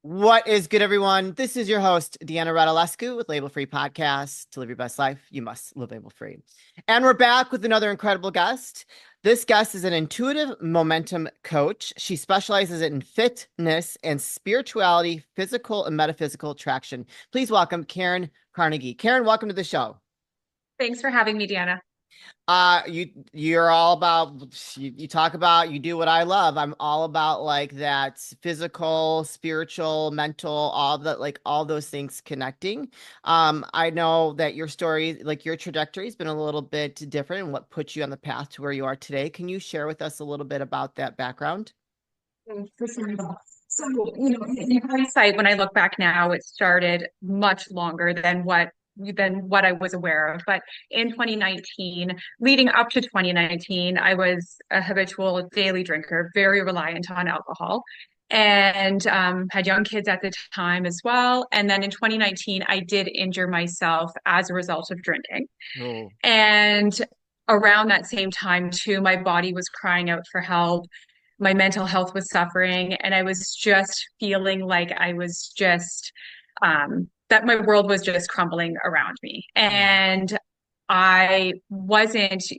What is good, everyone? This is your host, Deanna Radulescu with Label Free Podcast. To live your best life, you must live label free. And we're back with another incredible guest. This guest is an intuitive momentum coach. She specializes in fitness and spirituality, physical and metaphysical traction. Please welcome Caren Carnegie. Caren, welcome to the show. Thanks for having me, Deanna. You're all about you talk about you do what I love. I'm all about like that physical, spiritual, mental, all that like all those things connecting. I know that your story, like your trajectory has been a little bit different and what put you on the path to where you are today. Can you share with us a little bit about that background? For sure. So, in hindsight, when I look back now, it started much longer than what I was aware of. But in 2019, leading up to 2019, I was a habitual daily drinker, very reliant on alcohol, and had young kids at the time as well. And then in 2019, I did injure myself as a result of drinking. Oh, And around that same time, too, my body was crying out for help. My mental health was suffering, and I was just feeling like that my world was just crumbling around me. yeah. And I wasn't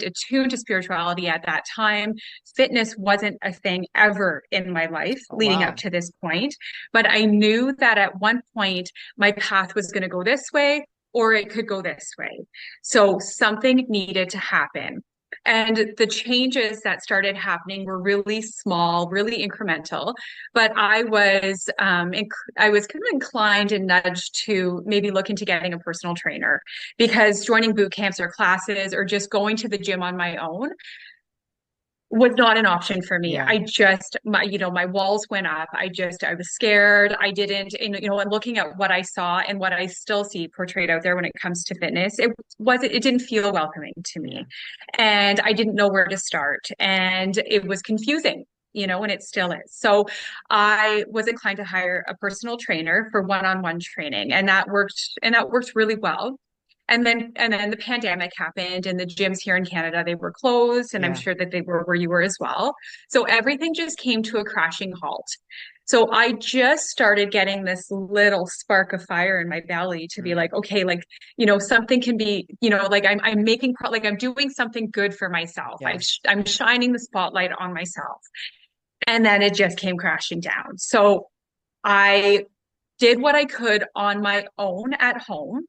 attuned to spirituality at that time. Fitness wasn't a thing ever in my life Oh, leading up wow. to this point. But I knew that at one point my path was going to go this way or it could go this way. So something needed to happen. And the changes that started happening were really small, really incremental. But I was kind of inclined and nudged to maybe look into getting a personal trainer because joining boot camps or classes or just going to the gym on my own was not an option for me. Yeah. My walls went up. I was scared. I didn't, and looking at what I saw and what I still see portrayed out there when it comes to fitness, it didn't feel welcoming to Yeah. me. And I didn't know where to start. And it was confusing. And it still is. So I was inclined to hire a personal trainer for one-on-one training, and that worked really well. And then the pandemic happened and the gyms here in Canada, they were closed, and I'm Yeah. sure that they were where you were as well. So everything just came to a crashing halt. So I just started getting this little spark of fire in my belly to be Mm. like, okay, like, something can be, like like I'm doing something good for myself. Yes. I'm shining the spotlight on myself. And then it just came crashing down. So I did what I could on my own at home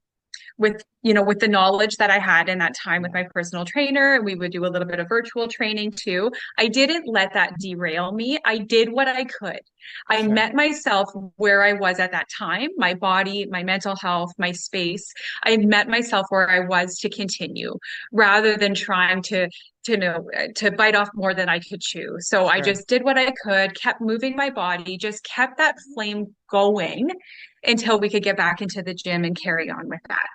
with the knowledge that I had in that time with Yeah. my personal trainer. We would do a little bit of virtual training too. I didn't let that derail me. I did what I could. I Sure. met myself where I was at that time, my body, my mental health, my space. I met myself where I was to continue rather than trying to bite off more than I could chew. So I Sure. just did what I could, kept moving my body, just kept that flame going until we could get back into the gym and carry on with that.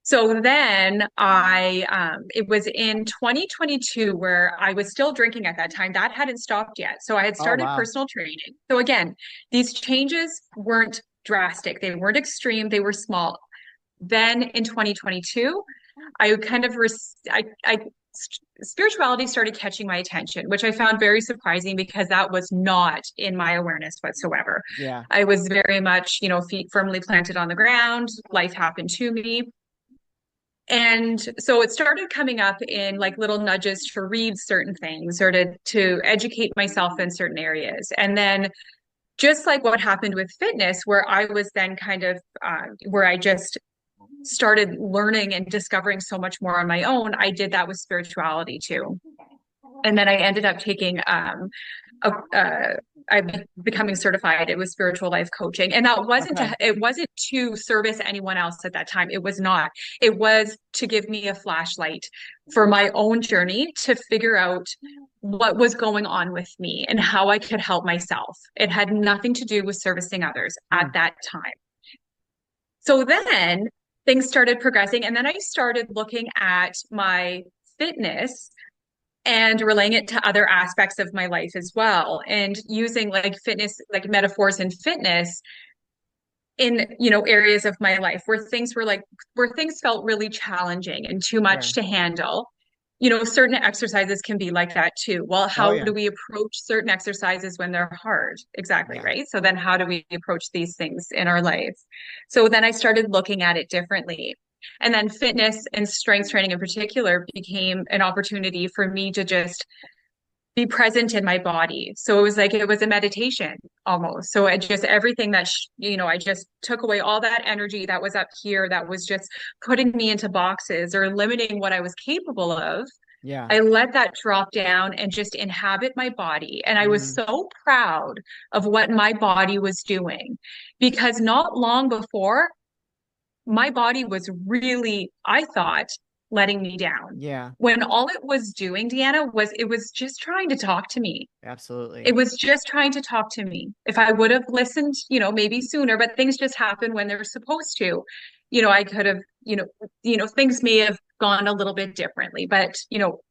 So then it was in 2022 where I was still drinking at that time. That hadn't stopped yet. So I had Oh, started wow. personal training. So again, these changes weren't drastic. They weren't extreme. They were small. Then in 2022, I kind of, spirituality started catching my attention, which I found very surprising because that was not in my awareness whatsoever. Yeah. I was very much, feet firmly planted on the ground. Life happened to me. And so it started coming up in like little nudges to read certain things or to educate myself in certain areas. And then just like what happened with fitness, where I was then kind of where I just started learning and discovering so much more on my own, I did that with spirituality too. And then I ended up taking I'm becoming certified. It was spiritual life coaching, and Okay. it wasn't to service anyone else at that time. It was not. It was to give me a flashlight for my own journey to figure out what was going on with me and how I could help myself. It had nothing to do with servicing others at Mm. that time. So then things started progressing, and then I started looking at my fitness and relaying it to other aspects of my life as well and using like fitness like metaphors in fitness in areas of my life where things felt really challenging and too much Sure. to handle, certain exercises can be like that too. Well, Oh how yeah. do we approach certain exercises when they're hard? Exactly, Yeah. right? So then how do we approach these things in our life? So then I started looking at it differently. And then fitness and strength training in particular became an opportunity for me to just be present in my body. So it was like it was a meditation almost. So I just everything that I just took away all that energy that was up here that was just putting me into boxes or limiting what I was capable of. Yeah. I let that drop down and just inhabit my body. And I was Mm, so proud of what my body was doing because not long before, my body was really, I thought, letting me down. yeah. When all it was doing, Deanna, was it was just trying to talk to me. It Absolutely. was just trying to talk to me. If I would have listened, maybe sooner, but things just happen when they're supposed to. I could have, things may have gone a little bit differently, but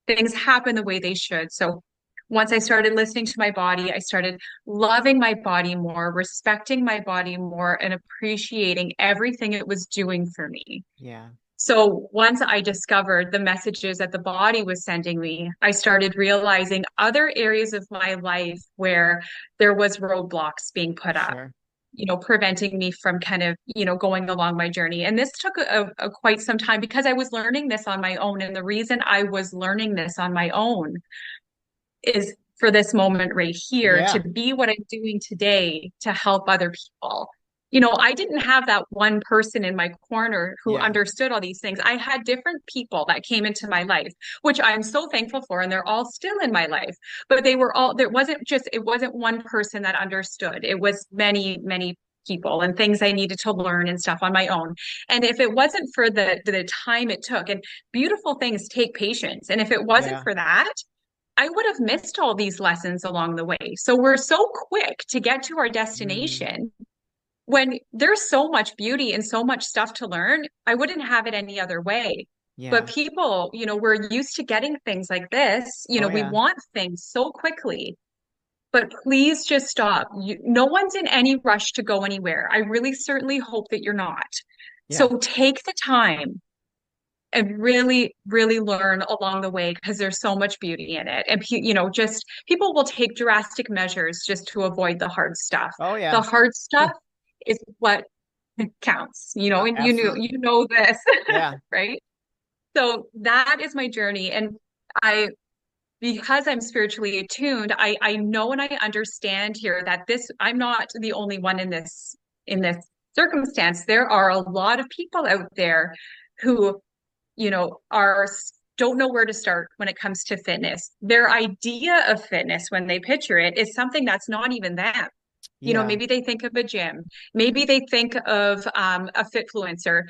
things happen the way they should. So once I started listening to my body, I started loving my body more, respecting my body more, and appreciating everything it was doing for me. Yeah. So once I discovered the messages that the body was sending me, I started realizing other areas of my life where there was roadblocks being put up, Sure. preventing me from kind of, going along my journey. And this took a quite some time because I was learning this on my own. And the reason I was learning this on my own is for this moment right here to Yeah. be what I'm doing today to help other people. I didn't have that one person in my corner who Yeah. understood all these things. I had different people that came into my life, which I'm so thankful for, and they're all still in my life. But it wasn't one person that understood. It was many, many people and things I needed to learn and stuff on my own. And if it wasn't for the time it took, and beautiful things take patience. And if it wasn't Yeah. for that, I would have missed all these lessons along the way. So we're so quick to get to our Mm, destination when there's so much beauty and so much stuff to learn. I wouldn't have it any other way. But yeah. people, we're used to getting things like this. Oh We yeah. want things so quickly. But please just stop. No one's in any rush to go anywhere. I really certainly hope that you're not. Yeah. So take the time and really, really learn along the way because there's so much beauty in it. And just people will take drastic measures just to avoid the hard stuff. Oh The yeah. hard stuff is what counts, and Absolutely. this, Yeah. right? So that is my journey. And I because I'm spiritually attuned, I know and I understand here that I'm not the only one in this circumstance. There are a lot of people out there who are don't know where to start when it comes to fitness. Their idea of fitness when they picture it is something that's not even them. Yeah. Maybe they think of a gym, maybe they think of a fitfluencer.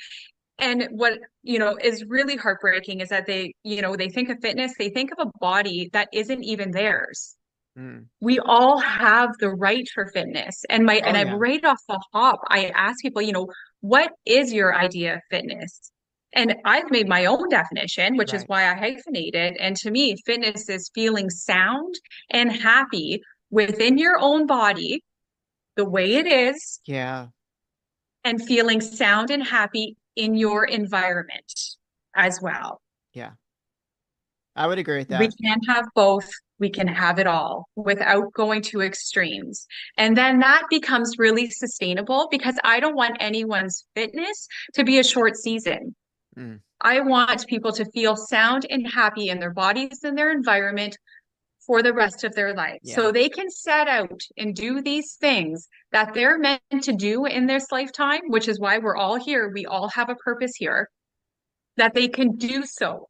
And what, is really heartbreaking is that they think of fitness, they think of a body that isn't even theirs. Mm. We all have the right for fitness. And Oh I've yeah. right off the hop, I ask people, what is your idea of fitness? And I've made my own definition, which is Right. why I hyphenated. And to me, fitness is feeling sound and happy within your own body, the way it is, Yeah. and feeling sound and happy in your environment as well. Yeah. I would agree with We that. can have both. We can have it all without going to extremes. And then that becomes really sustainable because I don't want anyone's fitness to be a short season. Mm. I want people to feel sound and happy in their bodies and their environment for the rest of their life. Yeah. So they can set out and do these things that they're meant to do in this lifetime, which is why we're all here. We all have a purpose here, that they can do so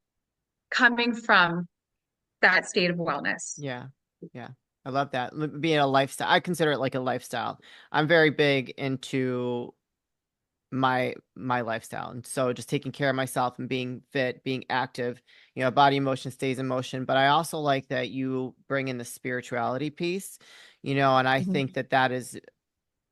coming from that state of wellness. Yeah. Yeah. I love that. Being a lifestyle. I consider it like a lifestyle. I'm very big into my lifestyle. And so just taking care of myself and being fit, being active, body emotion stays in motion. But I also like that you bring in the spirituality piece, and Mhm.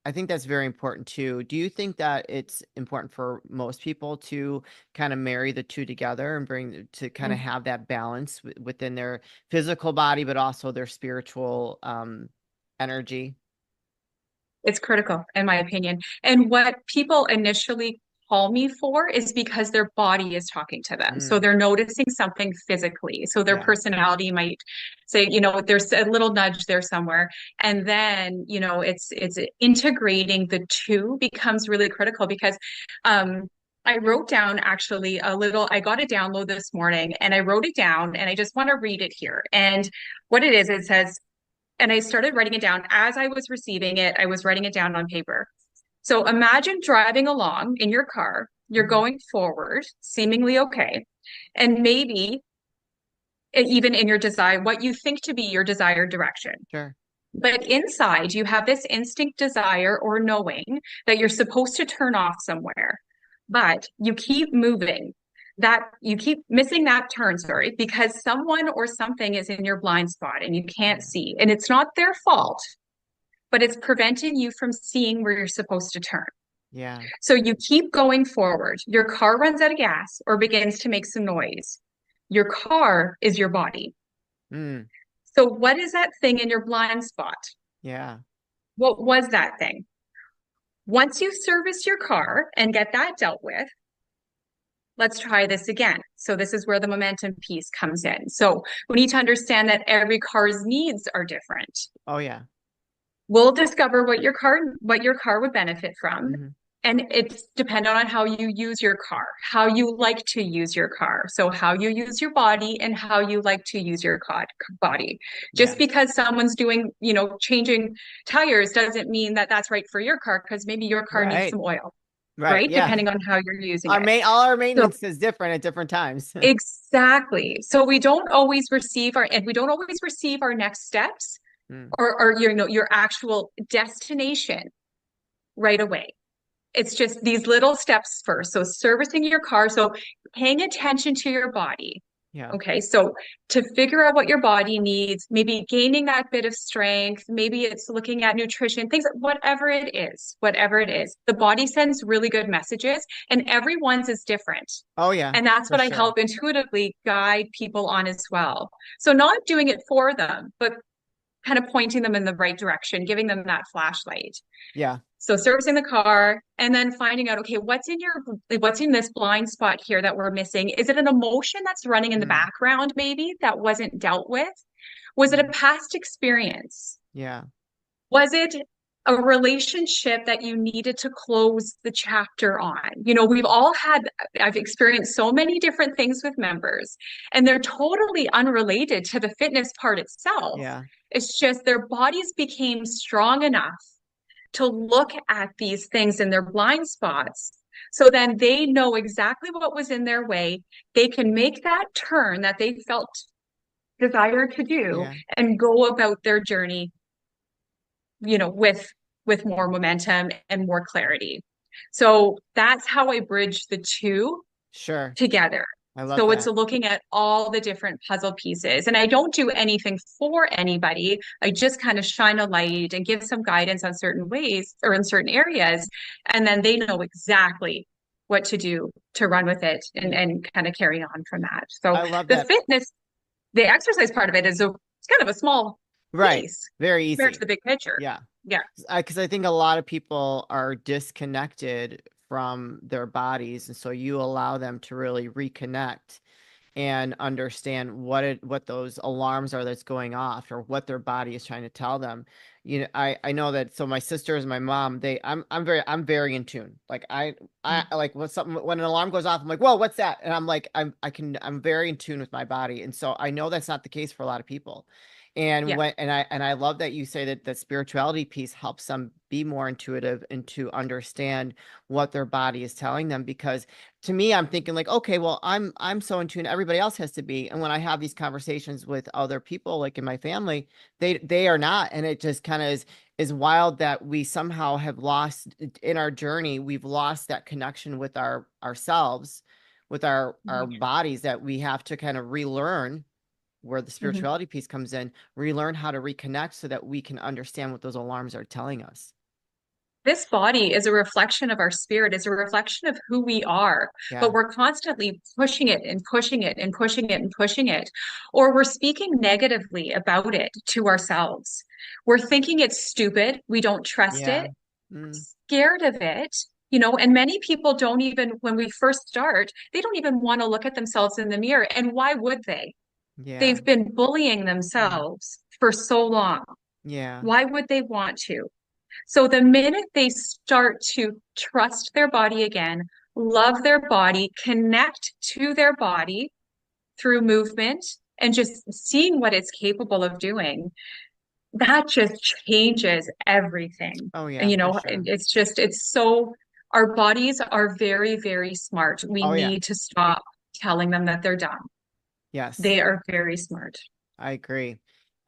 I think that's very important too. Do you think that it's important for most people to kind of marry the two together and bring to kind of have that balance within their physical body, but also their spiritual energy? It's critical, in my opinion. And what people initially call me for is because their body is talking to them. So Mm, they're noticing something physically. So their yeah. personality might say, there's a little nudge there somewhere. And then, it's integrating the two becomes really critical because I wrote down actually I got a download this morning and I wrote it down and I just want to read it here. And what it is, it says, and I started writing it down as I was receiving it. I was writing it down on paper. So imagine driving along in your car, you're Mhm. going forward, seemingly okay. And maybe even in your desire, what you think to be your desired direction. Sure. But inside, you have this instinct desire or knowing that you're supposed to turn off somewhere, but you keep moving. That you keep missing that turn, sorry, because someone or something is in your blind spot and you can't Yeah. see. And it's not their fault, but it's preventing you from seeing where you're supposed to turn. Yeah. So you keep going forward. Your car runs out of gas or begins to make some noise. Your car is your body. Mm, So what is that thing in your blind spot? yeah. What was that thing? Once you service your car and get that dealt with, let's try this again. So this is where the momentum piece comes in. So we need to understand that every car's needs are different. Oh, yeah. We'll discover what your car would benefit from. Hmm. And it's dependent on how you use your car, how you like to use your car. So how you use your body and how you like to use your body. Yeah. Just because someone's doing, changing tires doesn't mean that that's right for your car because maybe your car needs Right. some oil, Right. right? Yeah. Depending on how you're using it. All our So maintenance is different at different times. exactly. So we don't always receive our next steps Mm, or your actual destination right away. It's just these little steps first. So servicing your car, so paying attention to your body. yeah. Okay, so to figure out what your body needs, maybe gaining that bit of strength, maybe it's looking at nutrition, things, whatever it is, the body sends really good messages and everyone's is different. Oh, yeah. And that's For what I sure. help intuitively guide people on as well. So not doing it for them, but kind of pointing them in the right direction, giving them that flashlight. Yeah. So servicing the car and then finding out, okay, what's in this blind spot here that we're missing? Is it an emotion that's running in the Mm, background maybe that wasn't dealt with? Was it a mm, past experience? yeah. Was it a relationship that you needed to close the chapter on? I've experienced so many different things with members, and they're totally unrelated to the fitness part itself. Yeah. It's just their bodies became strong enough to look at these things in their blind spots. So then they know exactly what was in their way. They can make that turn that they felt desire to do Yeah. and go about their journey, with more momentum and more clarity. So that's how I bridge the two Sure. together. I love So it's that. looking at all the different puzzle pieces. And I don't do anything for anybody. I just kind of shine a light and give some guidance on certain ways or in certain areas. And then they know exactly what to do to run with it and, Yeah. and kind of carry on from that. So I love the that. fitness, the exercise part of it it's kind of a small Right. piece Very compared to easy. the big picture. Yeah. Yeah. Because I think a lot of people are disconnected from their bodies, and so you allow them to really reconnect and understand what those alarms are that's going off or what their body is trying to tell them. I know that. So my sisters and my mom, I'm very in tune. Like I like when an alarm goes off, I'm like, whoa, what's that? And I'm like, I'm very in tune with my body. And so I know that's not the case for a lot of people. And Yeah. I love that you say that the spirituality piece helps them be more intuitive and to understand what their body is telling them, because to me, I'm thinking like, okay, well, I'm so in tune, everybody else has to be. And when I have these conversations with other people, like in my family, they are not. And it just kind of is wild that we somehow have lost in our journey, we've lost that connection with ourselves, with our Yeah. bodies, that we have to kind of relearn, where the Mhm. spirituality piece comes in, relearn how to reconnect so that we can understand what those alarms are telling us. This body is a reflection of our spirit, is a reflection of who we are, but Yeah. we're constantly pushing it and pushing it and pushing it and pushing it, or we're speaking negatively about it to ourselves. We're thinking it's stupid. We don't trust Yeah. it, Mm, scared of it. And many people don't even, when we first start, they don't even want to look at themselves in the mirror. And why would they? Yeah. They've been bullying Mm. themselves for so long. Yeah. Why would they want to? So the minute they start to trust their body again, love their body, connect to their body through movement and just seeing what it's capable of doing, that just changes everything. Oh And, yeah, for sure. it's so, our bodies are very, very smart. We Oh yeah. need to stop telling them that they're dumb. Yes, They are very smart. I agree.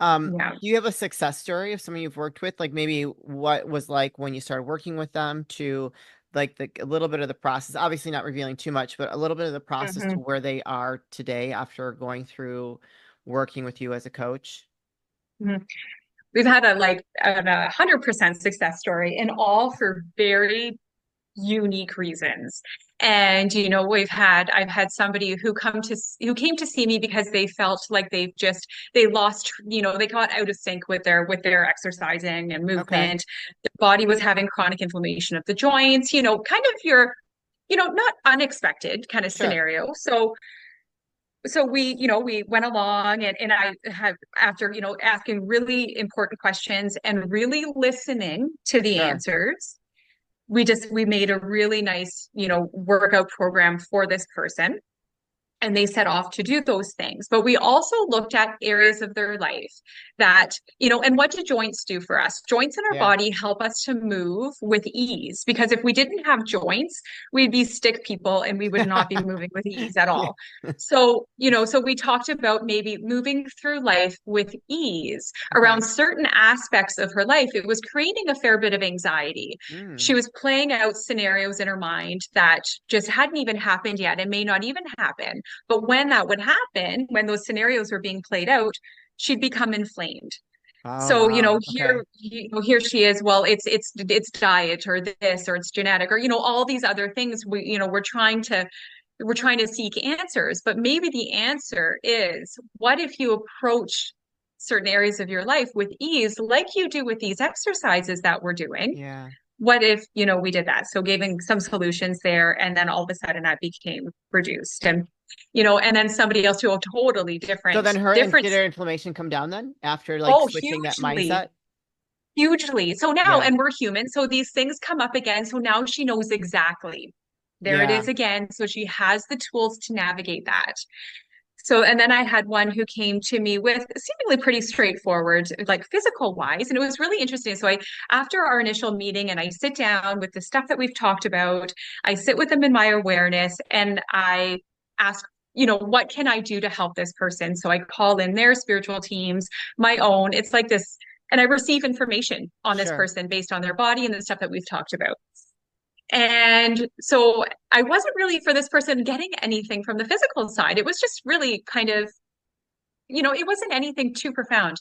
Yeah. Do you have a success story of someone you've worked with? Like maybe what was like when you started working with them to like a little bit of the process, obviously not revealing too much, but a little bit of the process to Mhm. where they are today after going through working with you as a coach? Mhm. We've had a 100% success story, and all for very unique reasons. And I've had somebody who came to see me because they felt like they lost, they got out of sync with their exercising and Okay, movement. Their body was having chronic inflammation of the joints, kind of your, not unexpected kind of sure, scenario. So we went along, and I have, after, asking really important questions and really listening to the sure. answers, we made a really nice, workout program for this person, and they set off to do those things. But we also looked at areas of their life that, and what do joints do for us? Joints in our Yeah. body help us to move with ease, because if we didn't have joints, we'd be stick people and we would not be moving with ease at Yeah. all. So we talked about maybe moving through life with ease around Okay. certain aspects of her life. It was creating a fair bit of anxiety. She Mm. was playing out scenarios in her mind that just hadn't even happened yet and may not even happen. But when that would happen, when those scenarios were being played out, she'd become inflamed. Oh So, wow. Okay. here she is. Well, it's diet or this or it's genetic or all these other things. We're trying to seek answers, but maybe the answer is, what if you approach certain areas of your life with ease, like you do with these exercises that we're doing? Yeah. What if, we did that? So giving some solutions there, and then all of a sudden that became reduced. And then somebody else to a totally So different, then different. did her inflammation come down then after like Oh, switching that hugely, mindset? hugely. So now, Yeah. and we're human, so these things come up again. So now she knows exactly. There it Yeah. is again. So she has the tools to navigate that. So, and then I had one who came to me with seemingly pretty straightforward, like physical wise. And it was really interesting. So after our initial meeting, and I sit down with the stuff that we've talked about, I sit with them in my awareness, and I ask, what can I do to help this person? So I call in their spiritual teams, my own. It's like this, and I receive information on this Sure. person based on their body and the stuff that we've talked about. And so I wasn't really, for this person, getting anything from the physical side. It was just really kind of, it wasn't anything too profound.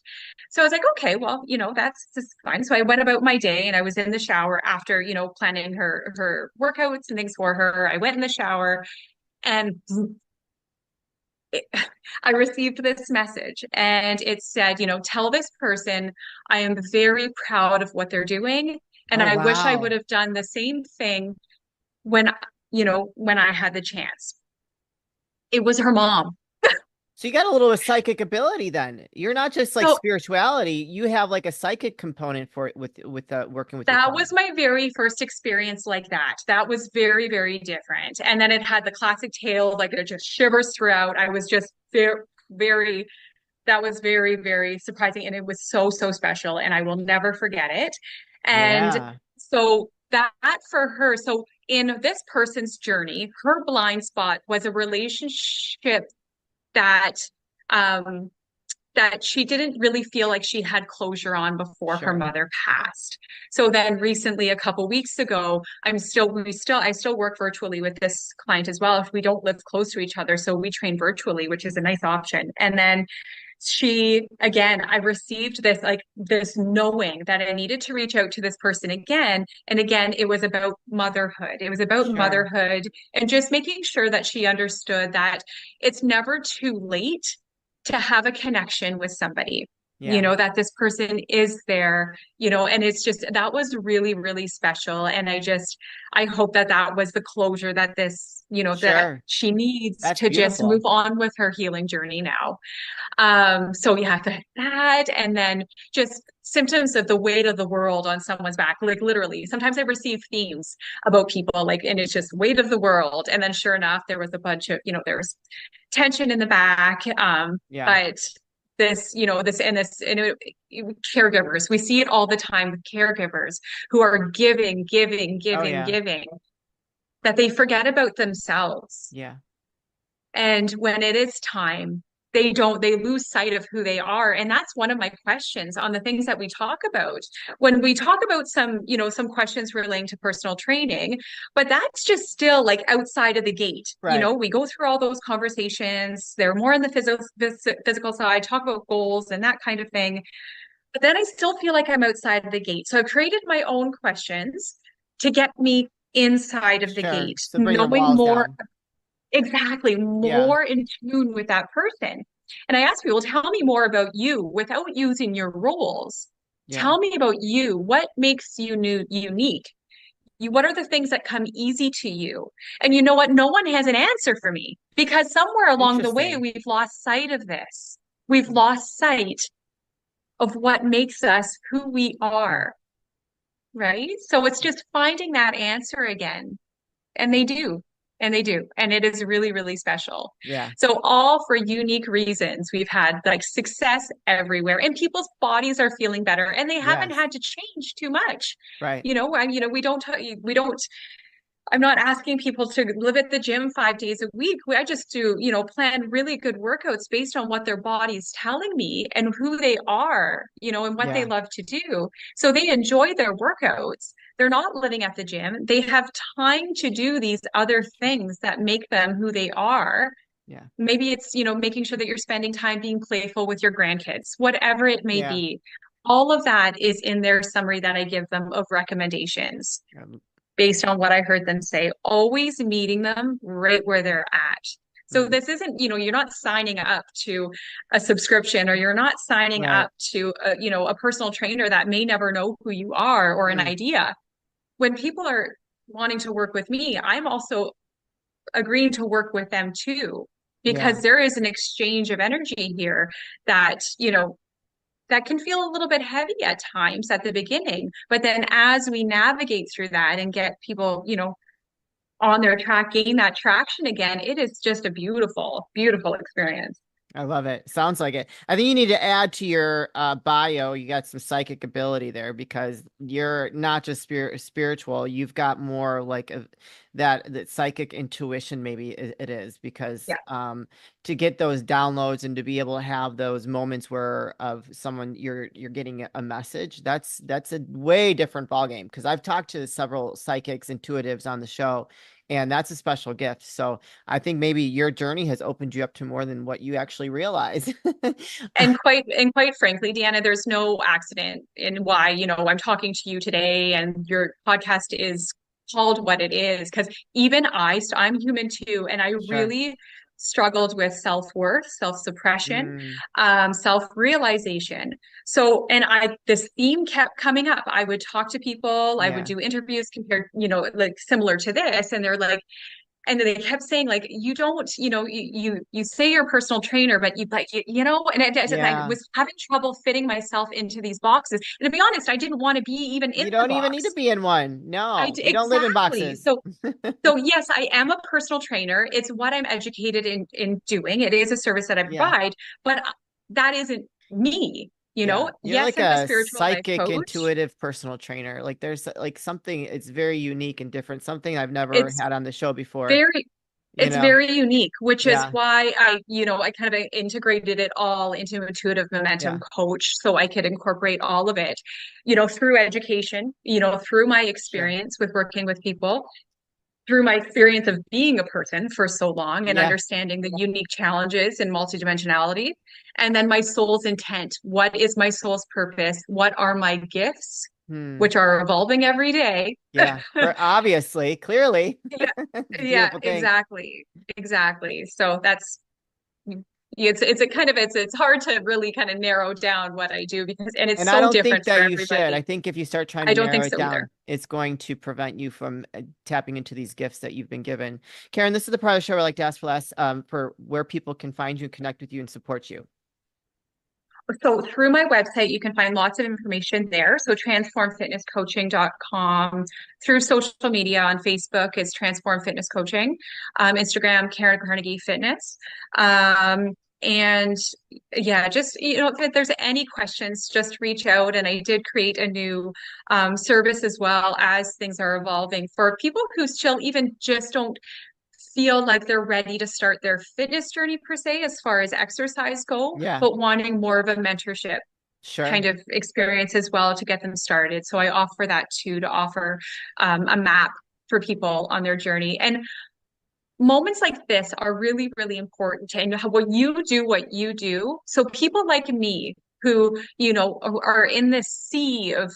So I was like, okay, well, that's just fine. So I went about my day, and I was in the shower after, planning her workouts and things for her. I went in the shower, and it, I received this message, and it said, tell this person I am very proud of what they're doing. And Oh I wish I would wow. have done the same thing when when I had the chance. It was her mom. So you got a little of psychic ability then. You're not just like So spirituality, you have like a psychic component for it with working with your that was clients. my very first experience like that. That was very, very different. And then it had the classic tale, like it just shivers throughout. I was just very, very, that was very, very surprising. And it was so, so special. And I will never forget it. And Yeah. so that for her, so in this person's journey, her blind spot was a relationship that um that she didn't really feel like she had closure on before her Sure. mother passed. So then recently, a couple weeks ago, I still work virtually with this client as well. If we don't live close to each other, so we train virtually, which is a nice option. And then I received this knowing that I needed to reach out to this person again. And again, it was about motherhood. It was about Sure. motherhood and just making sure that she understood that it's never too late to have a connection with somebody. you Yeah. know, that this person is there, you know, and it's just, that was really, really special. And I hope that that was the closure that this, you know, that Sure. she needs That's to just move beautiful. on with her healing journey now. So yeah, that, and then just symptoms of the weight of the world on someone's back. Like literally, sometimes I receive themes about people, like, and it's just weight of the world. And then sure enough, there was a bunch of, you know, there was tension in the back. Yeah. But this, you know, caregivers, we see it all the time with caregivers who are giving, giving, Oh giving, yeah. giving, that they forget about themselves. Yeah. And when it is time, they lose sight of who they are. And that's one of my questions on the things that we talk about. When we talk about some, you know, some questions relating to personal training, but that's just still like outside of the gate. You Right. know, we go through all those conversations. They're more on the physical side, talk about goals and that kind of thing. But then I still feel like I'm outside of the gate. So I've created my own questions to get me inside of the Sure. gate, So bring your knowing walls more. down. Exactly, Yeah. more in tune with that person. And I ask people, tell me more about you without using your roles. Yeah. Tell me about you. What makes you unique? What are the things that come easy to you? And you know what? No one has an answer for me because somewhere along the way, Interesting. we've lost sight of this. We've lost sight of what makes us who we Hmm. are, right? So it's just finding that answer again. And they do. And they do. And it is really, really special. Yeah. So, all for unique reasons. We've had like success everywhere, and people's bodies are feeling better, and they haven't Yes. had to change too much. Right. You know, we don't, I'm not asking people to live at the gym 5 days a week. I just do, you know, plan really good workouts based on what their body's telling me and who they are, you know, and what they Yeah. love to do. So they enjoy their workouts. They're not living at the gym. They have time to do these other things that make them who they are. Yeah. Maybe it's, you know, making sure that you're spending time being playful with your grandkids, whatever it may Yeah. be. All of that is in their summary that I give them of recommendations Um, based on what I heard them say, always meeting them right where they're at. So mm, this isn't, you know, you're not signing up to a subscription or you're not signing right. up to a, you know, a personal trainer that may never know who you are or an Mm, idea. When people are wanting to work with me, I'm also agreeing to work with them too, yeah. because there is an exchange of energy here that, you know, that can feel a little bit heavy at times at the beginning. But then as we navigate through that and get people, you know, on their track, gain that traction again, it is just a beautiful, beautiful experience. I love it. Sounds like it. I think you need to add to your bio. You got some psychic ability there because you're not just spiritual. You've got more like that psychic intuition. Maybe it is because Yeah. to get those downloads and to be able to have those moments where of someone you're getting a message. That's a way different ballgame because I've talked to several psychics, intuitives on the show, and that's a special gift. So. I think maybe your journey has opened you up to more than what you actually realize. And quite frankly, Deanna, there's no accident in why, you know, I'm talking to you today and your podcast is called what it is. Because even I'm human too, and I Sure. really struggled with self-worth, self-suppression, Mm, self-realization. So, and this theme kept coming up. I would talk to people, I would yeah. do interviews compared, you know, like similar to this, and they're like, and they kept saying like you don't, you know, you say you're a personal trainer but you like you know, and I Yeah. was having trouble fitting myself into these boxes, and to be honest I didn't want to be even in You the don't even need to box. be in one. No, we don't live in Exactly. boxes. So yes, I am a personal trainer. It's what I'm educated in doing. It is a service that I Yeah. provide, but that isn't me, you Yeah. know. You're Yes, like I'm a a spiritual life psychic, coach. intuitive personal trainer. Like there's like something, it's very unique and different, something I've never It's had on the show before, very you it's know? very unique, which is Yeah. why I, you know, I kind of integrated it all into intuitive momentum Yeah. coach so I could incorporate all of it, you know, through education, you know, through my Sure. experience with working with people, through my experience of being a person for so long and Yeah. understanding the unique challenges in multidimensionality. And then my soul's intent. What is my soul's purpose? What are my gifts, Hmm. which are evolving every day? Yeah. For obviously, clearly. Yeah, It's a yeah, beautiful thing. exactly. Exactly. So that's, you it's a kind of it's hard to really kind of narrow down what I do because and it's And I so don't think different that for you should. I everybody. think if you start trying to I don't think narrow it so either. down, it's going to prevent you from tapping into these gifts that you've been given. Caren, this is the part of the show I like to ask for last, for where people can find you, connect with you, and support you. So through my website, you can find lots of information there. So transformfitnesscoaching.com. Through social media on Facebook is Transform Fitness Coaching. Instagram, Caren Carnegie Fitness. And yeah, just, if there's any questions, just reach out. And I did create a new service as well as things are evolving for people who still even just don't feel like they're ready to start their fitness journey per se as far as exercise go, Yeah, but wanting more of a mentorship kind sure. of experience as well to get them started. So I offer that too, to offer a map for people on their journey. And moments like this are really, really important. And what you do. So people like me who, are in this sea of,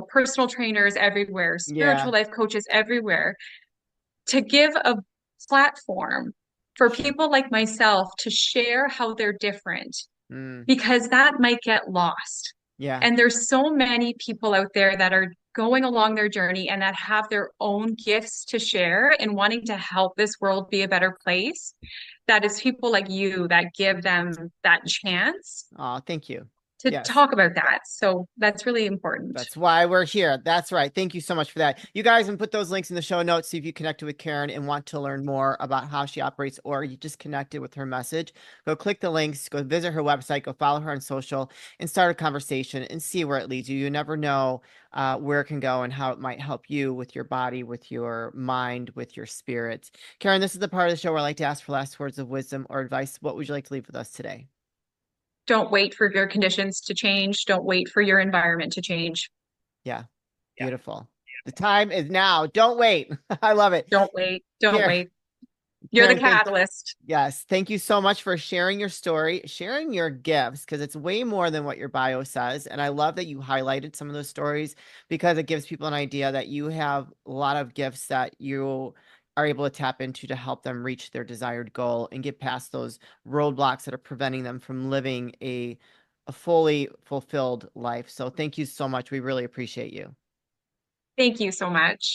personal trainers everywhere, spiritual Yeah, life coaches everywhere, to give a platform for sure. people like myself to share how they're different Mm, because that might get lost. yeah. And there's so many people out there that are going along their journey and that have their own gifts to share and wanting to help this world be a better place. That is people like you that give them that chance Oh, thank you. to Yes. talk about that. So that's really important. That's why we're here. That's right. Thank you so much for that. You guys can put those links in the show notes. See if you connected with Caren and want to learn more about how she operates, or you just connected with her message. Go click the links, go visit her website, go follow her on social, and start a conversation and see where it leads you. You never know where it can go and how it might help you with your body, with your mind, with your spirit. Caren, this is the part of the show where I like to ask for last words of wisdom or advice. What would you like to leave with us today? Don't wait for your conditions to change. Don't wait for your environment to change. Yeah, beautiful. The time is now. Don't wait. I love it. Don't wait. Don't Here, wait. You're the Caren, thank catalyst. yes, thank you so much for sharing your story, sharing your gifts, because it's way more than what your bio says. And I love that you highlighted some of those stories because it gives people an idea that you have a lot of gifts that you are able to tap into to help them reach their desired goal and get past those roadblocks that are preventing them from living a fully fulfilled life. So thank you so much. We really appreciate you. Thank you so much.